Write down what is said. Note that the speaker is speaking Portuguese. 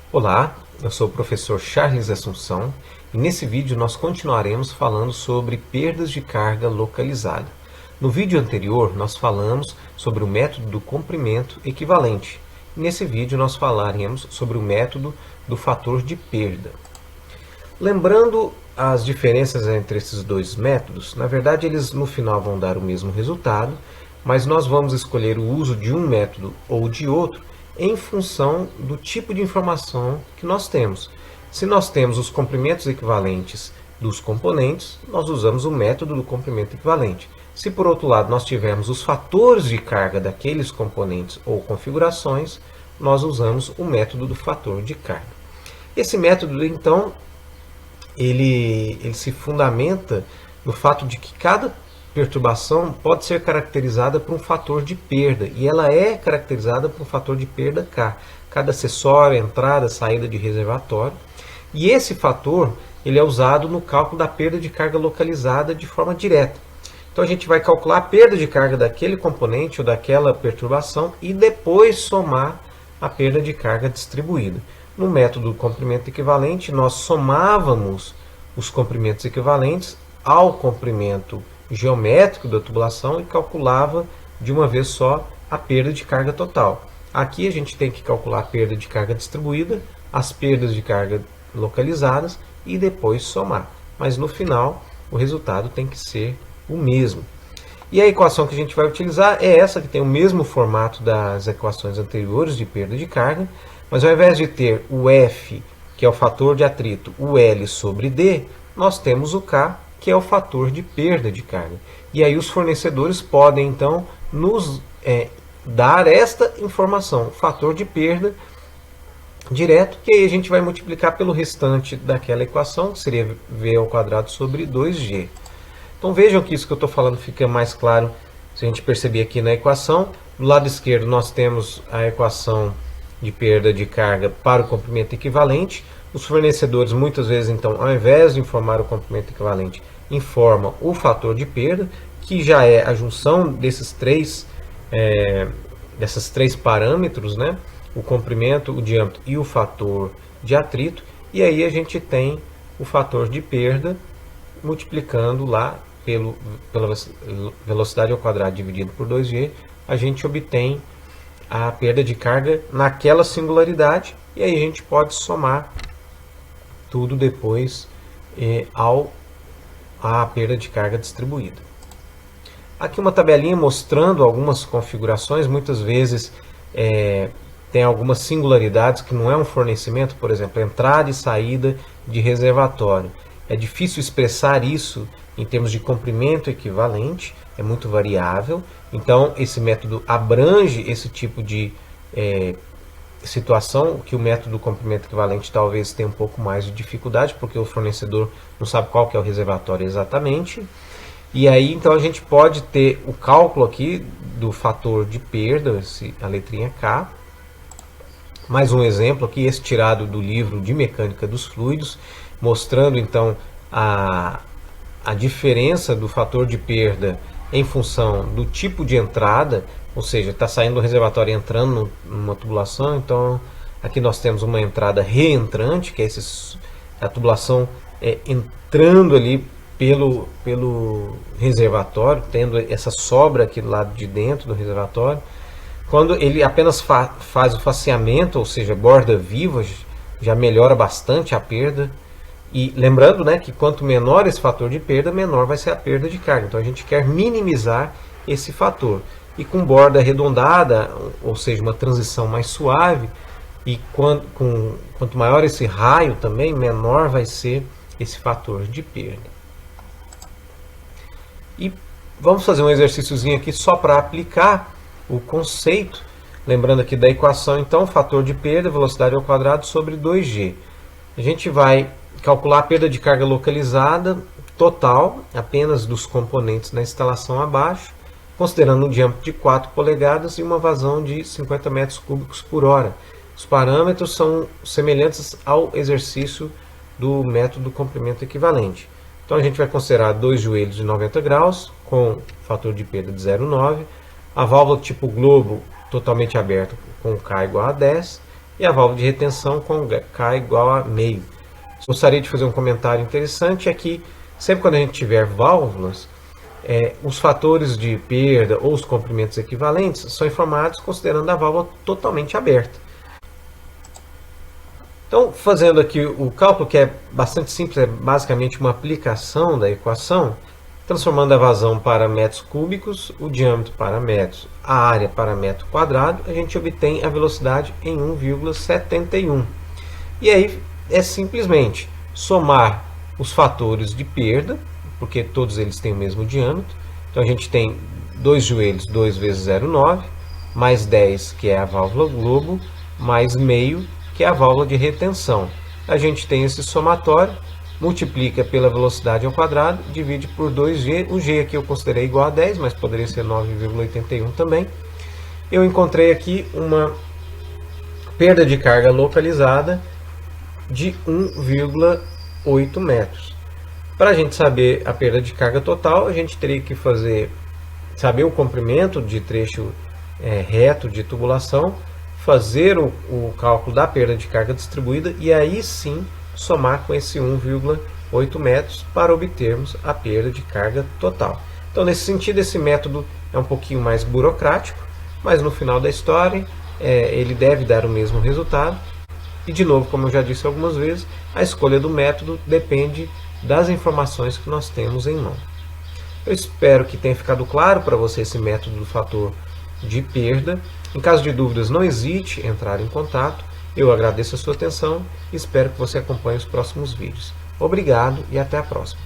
Olá, eu sou o professor Charles Assunção e nesse vídeo nós continuaremos falando sobre perdas de carga localizada. No vídeo anterior nós falamos sobre o método do comprimento equivalente e nesse vídeo nós falaremos sobre o método do fator de perda. Lembrando as diferenças entre esses dois métodos, na verdade eles no final vão dar o mesmo resultado, mas nós vamos escolher o uso de um método ou de outro em função do tipo de informação que nós temos. Se nós temos os comprimentos equivalentes dos componentes, nós usamos o método do comprimento equivalente. Se por outro lado nós tivermos os fatores de carga daqueles componentes ou configurações, nós usamos o método do fator de carga. Esse método, então, ele se fundamenta no fato de que cada perturbação pode ser caracterizada por um fator de perda, e ela é caracterizada por um fator de perda K, cada acessório, entrada, saída de reservatório, e esse fator ele é usado no cálculo da perda de carga localizada de forma direta. Então a gente vai calcular a perda de carga daquele componente ou daquela perturbação e depois somar a perda de carga distribuída. No método do comprimento equivalente, nós somávamos os comprimentos equivalentes ao comprimento geométrico da tubulação e calculava de uma vez só a perda de carga total. Aqui a gente tem que calcular a perda de carga distribuída, as perdas de carga localizadas e depois somar. Mas no final o resultado tem que ser o mesmo. E a equação que a gente vai utilizar é essa, que tem o mesmo formato das equações anteriores de perda de carga, mas ao invés de ter o F, que é o fator de atrito, o L sobre D, nós temos o K, que é o fator de perda de carga. E aí os fornecedores podem, então, nos dar esta informação, fator de perda direto, que aí a gente vai multiplicar pelo restante daquela equação, que seria V ao quadrado sobre 2G. Então vejam que isso que eu estou falando fica mais claro se a gente perceber aqui na equação. Do lado esquerdo nós temos a equação de perda de carga para o comprimento equivalente. Os fornecedores muitas vezes, então, ao invés de informar o comprimento equivalente, informam o fator de perda, que já é a junção desses três parâmetros, né? O comprimento, o diâmetro e o fator de atrito. E aí a gente tem o fator de perda multiplicando lá pela velocidade ao quadrado dividido por 2G, a gente obtém a perda de carga naquela singularidade, e aí a gente pode somar tudo depois à perda de carga distribuída. Aqui uma tabelinha mostrando algumas configurações, muitas vezes tem algumas singularidades que não é um fornecimento, por exemplo, entrada e saída de reservatório. É difícil expressar isso em termos de comprimento equivalente, é muito variável. Então, esse método abrange esse tipo de situação, que o método do comprimento equivalente talvez tenha um pouco mais de dificuldade, porque o fornecedor não sabe qual que é o reservatório exatamente. E aí, então, a gente pode ter o cálculo aqui do fator de perda, a letrinha K. Mais um exemplo aqui, esse tirado do livro de Mecânica dos Fluidos, mostrando então a diferença do fator de perda em função do tipo de entrada, ou seja, está saindo do reservatório e entrando numa tubulação. Então aqui nós temos uma entrada reentrante, que é a tubulação entrando ali pelo reservatório, tendo essa sobra aqui do lado de dentro do reservatório. Quando ele apenas faz o faceamento, ou seja, borda viva, já melhora bastante a perda. E lembrando, né, que quanto menor esse fator de perda, menor vai ser a perda de carga. Então a gente quer minimizar esse fator. E com borda arredondada, ou seja, uma transição mais suave, e quanto maior esse raio também, menor vai ser esse fator de perda. E vamos fazer um exercíciozinho aqui só para aplicar o conceito. Lembrando aqui da equação, então, fator de perda, velocidade ao quadrado sobre 2G. A gente vai calcular a perda de carga localizada total, apenas dos componentes na instalação abaixo, considerando um diâmetro de 4 polegadas e uma vazão de 50 metros cúbicos por hora. Os parâmetros são semelhantes ao exercício do método do comprimento equivalente. Então a gente vai considerar dois joelhos de 90 graus, com fator de perda de 0,9, a válvula tipo globo totalmente aberta com K igual a 10, e a válvula de retenção com K igual a meio. Gostaria de fazer um comentário interessante, é que sempre quando a gente tiver válvulas, os fatores de perda ou os comprimentos equivalentes são informados considerando a válvula totalmente aberta. Então, fazendo aqui o cálculo, que é bastante simples, é basicamente uma aplicação da equação, transformando a vazão para metros cúbicos, o diâmetro para metros, a área para metro quadrado, a gente obtém a velocidade em 1,71. E aí é simplesmente somar os fatores de perda, porque todos eles têm o mesmo diâmetro. Então a gente tem 2 joelhos, 2 vezes 0,9, mais 10, que é a válvula globo, mais meio, que é a válvula de retenção. A gente tem esse somatório, multiplica pela velocidade ao quadrado, divide por 2G. O G aqui eu considerei igual a 10, mas poderia ser 9,81 também. Eu encontrei aqui uma perda de carga localizada de 1,8 metros. Para a gente saber a perda de carga total, a gente teria que saber o comprimento de trecho reto de tubulação, fazer o cálculo da perda de carga distribuída e aí sim somar com esse 1,8 metros para obtermos a perda de carga total. Então, nesse sentido, esse método é um pouquinho mais burocrático, mas no final da história ele deve dar o mesmo resultado. E, de novo, como eu já disse algumas vezes, a escolha do método depende das informações que nós temos em mão. Eu espero que tenha ficado claro para você esse método do fator de perda. Em caso de dúvidas, não hesite em entrar em contato. Eu agradeço a sua atenção e espero que você acompanhe os próximos vídeos. Obrigado e até a próxima.